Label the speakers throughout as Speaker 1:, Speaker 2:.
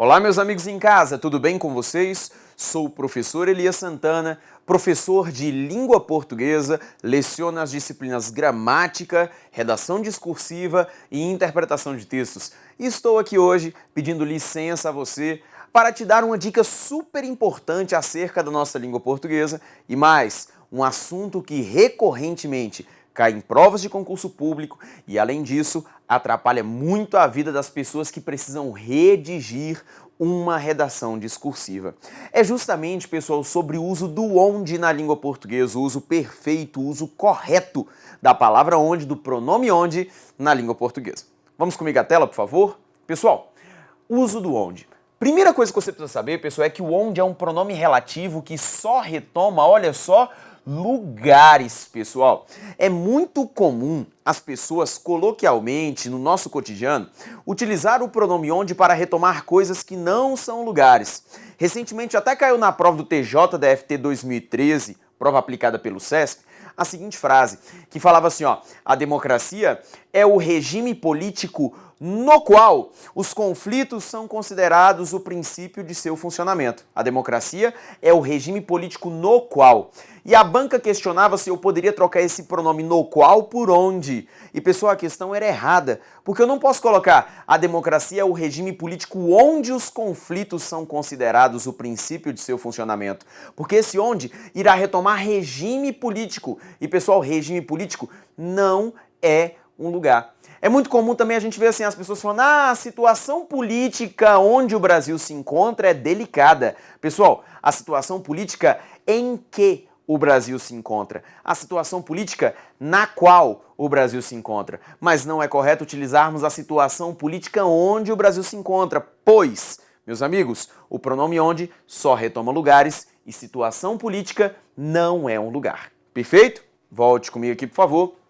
Speaker 1: Olá, meus amigos em casa, tudo bem com vocês? Sou o professor Elias Santana, professor de língua portuguesa, leciono as disciplinas gramática, redação discursiva e interpretação de textos. E estou aqui hoje pedindo licença a você para te dar uma dica super importante acerca da nossa língua portuguesa e mais, um assunto que recorrentemente cai em provas de concurso público e, além disso, atrapalha muito a vida das pessoas que precisam redigir uma redação discursiva. É justamente, pessoal, sobre o uso do onde na língua portuguesa, o uso perfeito, o uso correto da palavra onde, do pronome onde na língua portuguesa. Vamos comigo à tela, por favor? Pessoal, uso do onde. Primeira coisa que você precisa saber, pessoal, é que o onde é um pronome relativo que só retoma, olha só, lugares, pessoal. É muito comum as pessoas, coloquialmente, no nosso cotidiano, utilizar o pronome onde para retomar coisas que não são lugares. Recentemente até caiu na prova do TJDFT 2013, prova aplicada pelo CESP, a seguinte frase, que falava assim, ó, a democracia é o regime político no qual os conflitos são considerados o princípio de seu funcionamento. A democracia é o regime político no qual. E a banca questionava se eu poderia trocar esse pronome no qual por onde. E, pessoal, a questão era errada, porque eu não posso colocar a democracia é o regime político onde os conflitos são considerados o princípio de seu funcionamento. Porque esse onde irá retomar regime político. E, pessoal, regime político não é um lugar. É muito comum também a gente ver assim, as pessoas falando, a situação política onde o Brasil se encontra é delicada. Pessoal, a situação política em que o Brasil se encontra. A situação política na qual o Brasil se encontra. Mas não é correto utilizarmos a situação política onde o Brasil se encontra, pois, meus amigos, o pronome onde só retoma lugares e situação política não é um lugar. Perfeito? Volte comigo aqui, por favor.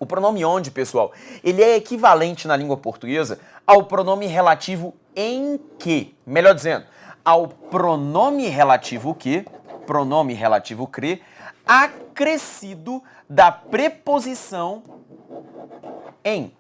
Speaker 1: O pronome onde, pessoal, ele é equivalente na língua portuguesa ao pronome relativo em que, melhor dizendo, ao pronome relativo que, acrescido da preposição em.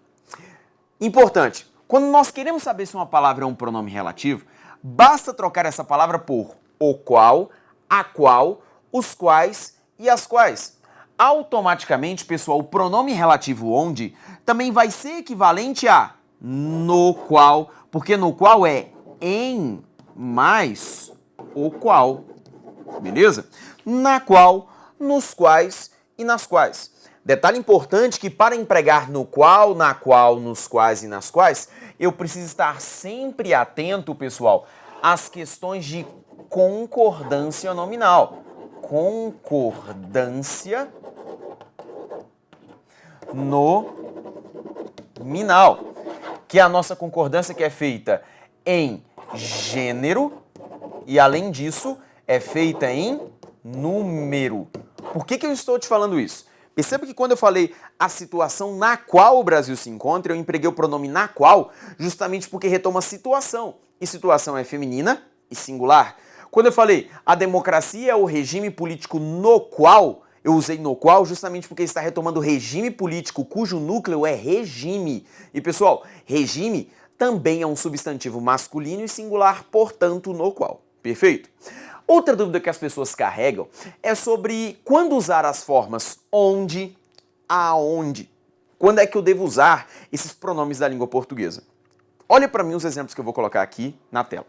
Speaker 1: Importante, quando nós queremos saber se uma palavra é um pronome relativo, basta trocar essa palavra por o qual, a qual, os quais e as quais. Automaticamente, pessoal, o pronome relativo onde também vai ser equivalente a no qual, porque no qual é em mais o qual, beleza? Na qual, nos quais e nas quais. Detalhe importante que para empregar no qual, na qual, nos quais e nas quais, eu preciso estar sempre atento, pessoal, às questões de concordância nominal. Concordância nominal, que é a nossa concordância que é feita em gênero e, além disso, é feita em número. Por que eu estou te falando isso? Perceba que quando eu falei a situação na qual o Brasil se encontra, eu empreguei o pronome na qual justamente porque retoma situação. E situação é feminina e singular. Quando eu falei a democracia é o regime político no qual, eu usei no qual justamente porque está retomando regime político cujo núcleo é regime. E, pessoal, regime também é um substantivo masculino e singular, portanto, no qual. Perfeito? Outra dúvida que as pessoas carregam é sobre quando usar as formas onde, aonde. Quando é que eu devo usar esses pronomes da língua portuguesa? Olha para mim os exemplos que eu vou colocar aqui na tela.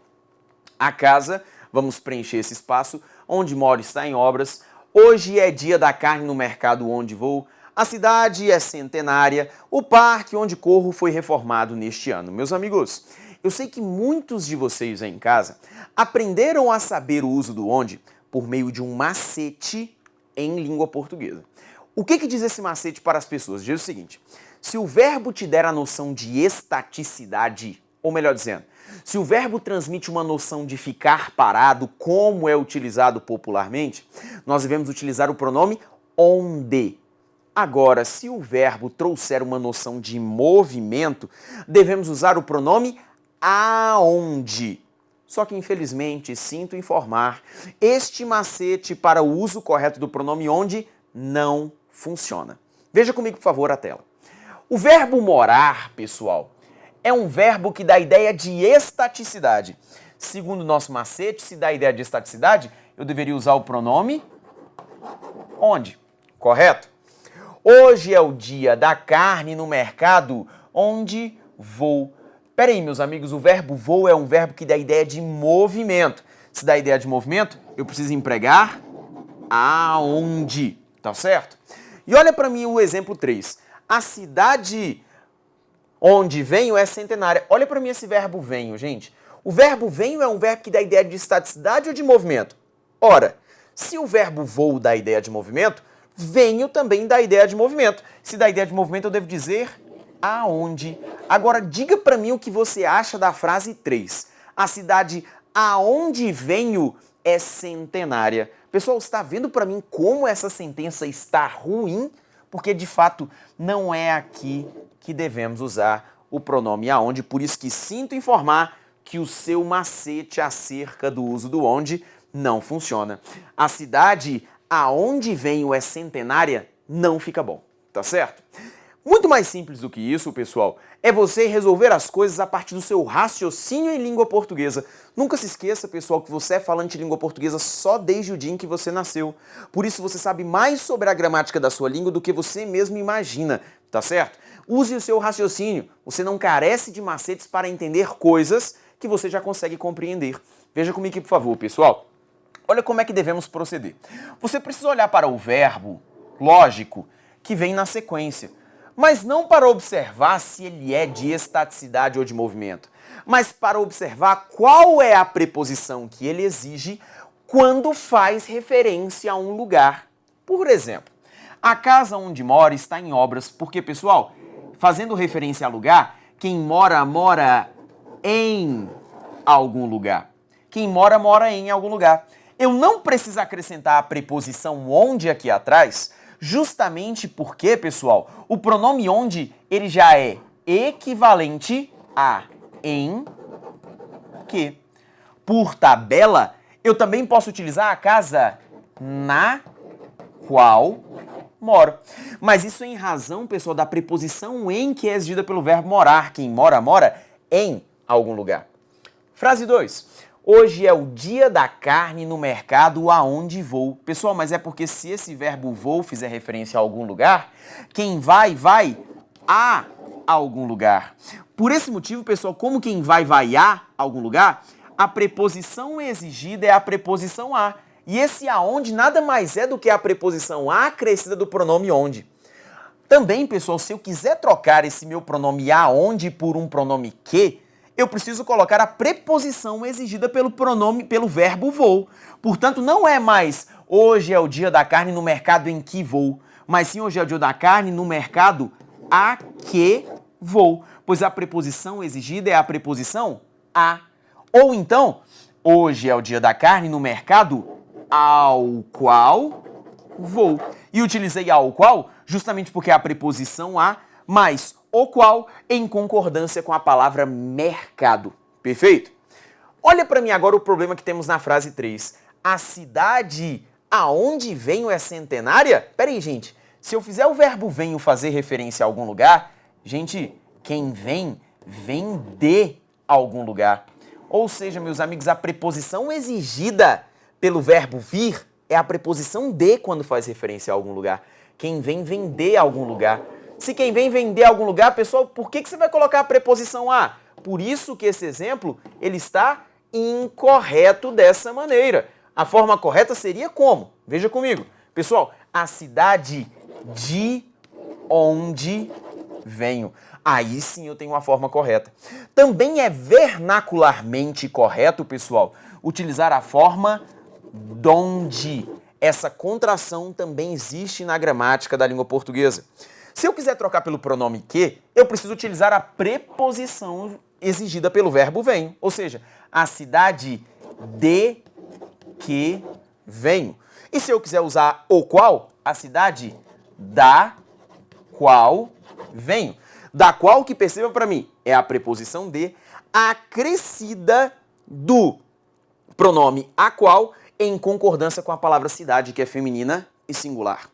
Speaker 1: A casa, vamos preencher esse espaço, onde moro está em obras. Hoje é dia da carne no mercado onde vou. A cidade é centenária. O parque onde corro foi reformado neste ano. Meus amigos, eu sei que muitos de vocês aí em casa aprenderam a saber o uso do onde por meio de um macete em língua portuguesa. O que diz esse macete para as pessoas? Diz o seguinte, se o verbo te der a noção de estaticidade, ou melhor dizendo, se o verbo transmite uma noção de ficar parado, como é utilizado popularmente, nós devemos utilizar o pronome onde. Agora, se o verbo trouxer uma noção de movimento, devemos usar o pronome aonde. Só que, infelizmente, sinto informar, este macete para o uso correto do pronome onde não funciona. Veja comigo, por favor, a tela. O verbo morar, pessoal, é um verbo que dá a ideia de estaticidade. segundo o nosso macete, se dá a ideia de estaticidade, eu deveria usar o pronome onde, correto? Hoje é o dia da carne no mercado onde vou. Pera aí, meus amigos, o verbo vou é um verbo que dá a ideia de movimento. Se dá a ideia de movimento, eu preciso empregar aonde, tá certo? E olha para mim o exemplo 3. A cidade onde venho é centenária. Olha para mim esse verbo venho, gente. O verbo venho é um verbo que dá a ideia de estaticidade ou de movimento? Ora, se o verbo vou dá a ideia de movimento, venho também dá a ideia de movimento. Se dá a ideia de movimento, eu devo dizer aonde. Agora, diga para mim o que você acha da frase 3. A cidade aonde venho é centenária. Pessoal, está vendo para mim como essa sentença está ruim? Porque, de fato, não é aqui que devemos usar o pronome aonde. Por isso que sinto informar que o seu macete acerca do uso do onde não funciona. A cidade aonde venho é centenária não fica bom, tá certo? Muito mais simples do que isso, pessoal, é você resolver as coisas a partir do seu raciocínio em língua portuguesa. Nunca se esqueça, pessoal, que você é falante de língua portuguesa só desde o dia em que você nasceu. Por isso você sabe mais sobre a gramática da sua língua do que você mesmo imagina, tá certo? Use o seu raciocínio. Você não carece de macetes para entender coisas que você já consegue compreender. Veja comigo aqui, por favor, pessoal. Olha como é que devemos proceder. Você precisa olhar para o verbo, lógico, que vem na sequência. Mas não para observar se ele é de estaticidade ou de movimento, mas para observar qual é a preposição que ele exige quando faz referência a um lugar. Por exemplo, a casa onde mora está em obras, porque, pessoal, fazendo referência a lugar, quem mora, mora em algum lugar. Quem mora, mora em algum lugar. Eu não preciso acrescentar a preposição onde aqui atrás, justamente porque, pessoal, o pronome onde ele já é equivalente a em que. Por tabela, eu também posso utilizar a casa na qual moro. Mas isso é em razão, pessoal, da preposição em que é exigida pelo verbo morar. Quem mora, mora em algum lugar. Frase 2. Hoje é o dia da carne no mercado aonde vou. Pessoal, mas é porque se esse verbo vou fizer referência a algum lugar, quem vai, vai a algum lugar. Por esse motivo, pessoal, como quem vai a algum lugar, a preposição exigida é a preposição a. E esse aonde nada mais é do que a preposição a acrescida do pronome onde. Também, pessoal, se eu quiser trocar esse meu pronome aonde por um pronome que, eu preciso colocar a preposição exigida pelo verbo vou. Portanto, não é mais hoje é o dia da carne no mercado em que vou, mas sim hoje é o dia da carne no mercado a que vou, pois a preposição exigida é a preposição a. Ou então, hoje é o dia da carne no mercado ao qual vou. E utilizei ao qual justamente porque é a preposição a mais o qual em concordância com a palavra mercado. Perfeito? Olha para mim agora o problema que temos na frase 3. A cidade aonde venho é centenária? Pera aí, gente. Se eu fizer o verbo venho fazer referência a algum lugar, gente, quem vem, vem de algum lugar. Ou seja, meus amigos, a preposição exigida pelo verbo vir é a preposição de quando faz referência a algum lugar. Quem vem, vem de algum lugar. Se quem vem vender algum lugar, pessoal, por que você vai colocar a preposição a? Por isso que esse exemplo, ele está incorreto dessa maneira. A forma correta seria como? Veja comigo. Pessoal, a cidade de onde venho. Aí sim eu tenho uma forma correta. Também é vernacularmente correto, pessoal, utilizar a forma donde. Essa contração também existe na gramática da língua portuguesa. Se eu quiser trocar pelo pronome que, eu preciso utilizar a preposição exigida pelo verbo venho. Ou seja, a cidade de que venho. E se eu quiser usar o qual, a cidade da qual venho. Da qual, que perceba para mim, é a preposição de acrescida do pronome a qual em concordância com a palavra cidade, que é feminina e singular.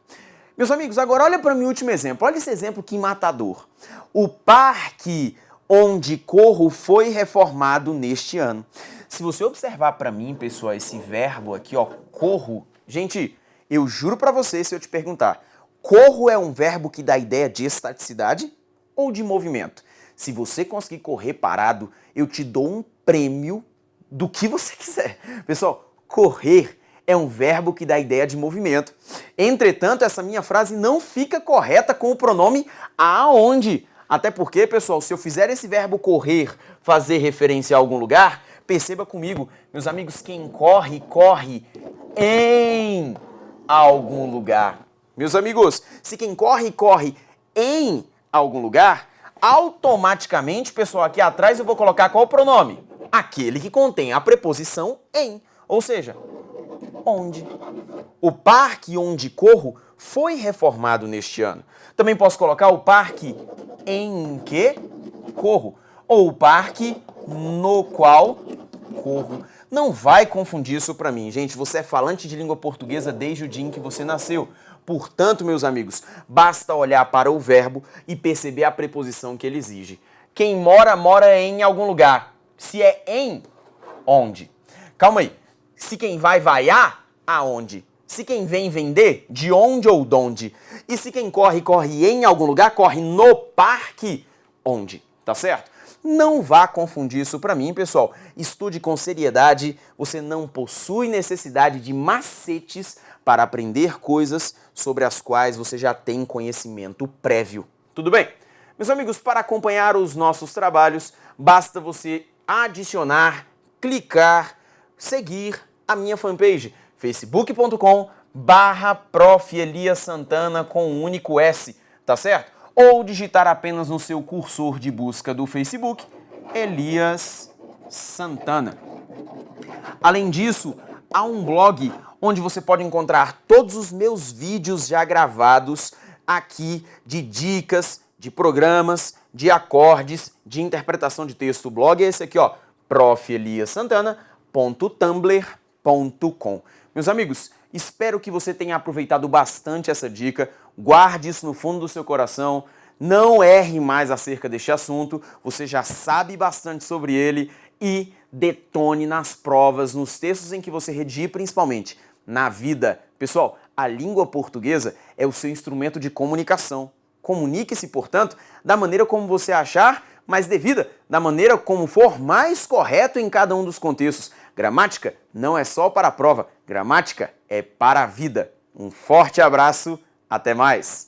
Speaker 1: Meus amigos, agora olha para mim o último exemplo. Olha esse exemplo que matador. O parque onde corro foi reformado neste ano. Se você observar para mim, pessoal, esse verbo aqui, ó, corro, gente, eu juro para você, se eu te perguntar, corro é um verbo que dá ideia de estaticidade ou de movimento? Se você conseguir correr parado, eu te dou um prêmio do que você quiser. Pessoal, correr é um verbo que dá ideia de movimento. Entretanto, essa minha frase não fica correta com o pronome aonde. Até porque, pessoal, se eu fizer esse verbo correr fazer referência a algum lugar, perceba comigo, meus amigos, quem corre, corre em algum lugar. Meus amigos, se quem corre, corre em algum lugar, automaticamente, pessoal, aqui atrás eu vou colocar qual pronome? Aquele que contém a preposição em, ou seja, onde. O parque onde corro foi reformado neste ano. Também posso colocar o parque em que corro, ou o parque no qual corro. Não vai confundir isso para mim, gente. Você é falante de língua portuguesa desde o dia em que você nasceu. Portanto, meus amigos, basta olhar para o verbo e perceber a preposição que ele exige. Quem mora, mora em algum lugar. Se é em, onde? Calma aí. Se quem vai, vai aonde? Se quem vem, vender, de onde ou donde? E se quem corre, corre em algum lugar, corre no parque, onde? Tá certo? Não vá confundir isso para mim, pessoal. Estude com seriedade. Você não possui necessidade de macetes para aprender coisas sobre as quais você já tem conhecimento prévio. Tudo bem? Meus amigos, para acompanhar os nossos trabalhos, basta você adicionar, clicar, seguir a minha fanpage, facebook.com/Prof. Elias Santana com um único S, tá certo? Ou digitar apenas no seu cursor de busca do Facebook, Elias Santana. Além disso, há um blog onde você pode encontrar todos os meus vídeos já gravados aqui de dicas, de programas, de acordes, de interpretação de texto. O blog é esse aqui, ó, profeliasantana.tumblr.com. Meus amigos, espero que você tenha aproveitado bastante essa dica. Guarde isso no fundo do seu coração. Não erre mais acerca deste assunto. Você já sabe bastante sobre ele e detone nas provas, nos textos em que você redigir, principalmente na vida. Pessoal, a língua portuguesa é o seu instrumento de comunicação. Comunique-se, portanto, da maneira como você achar mais devida, da maneira como for mais correto em cada um dos contextos. Gramática não é só para a prova, gramática é para a vida. Um forte abraço, até mais!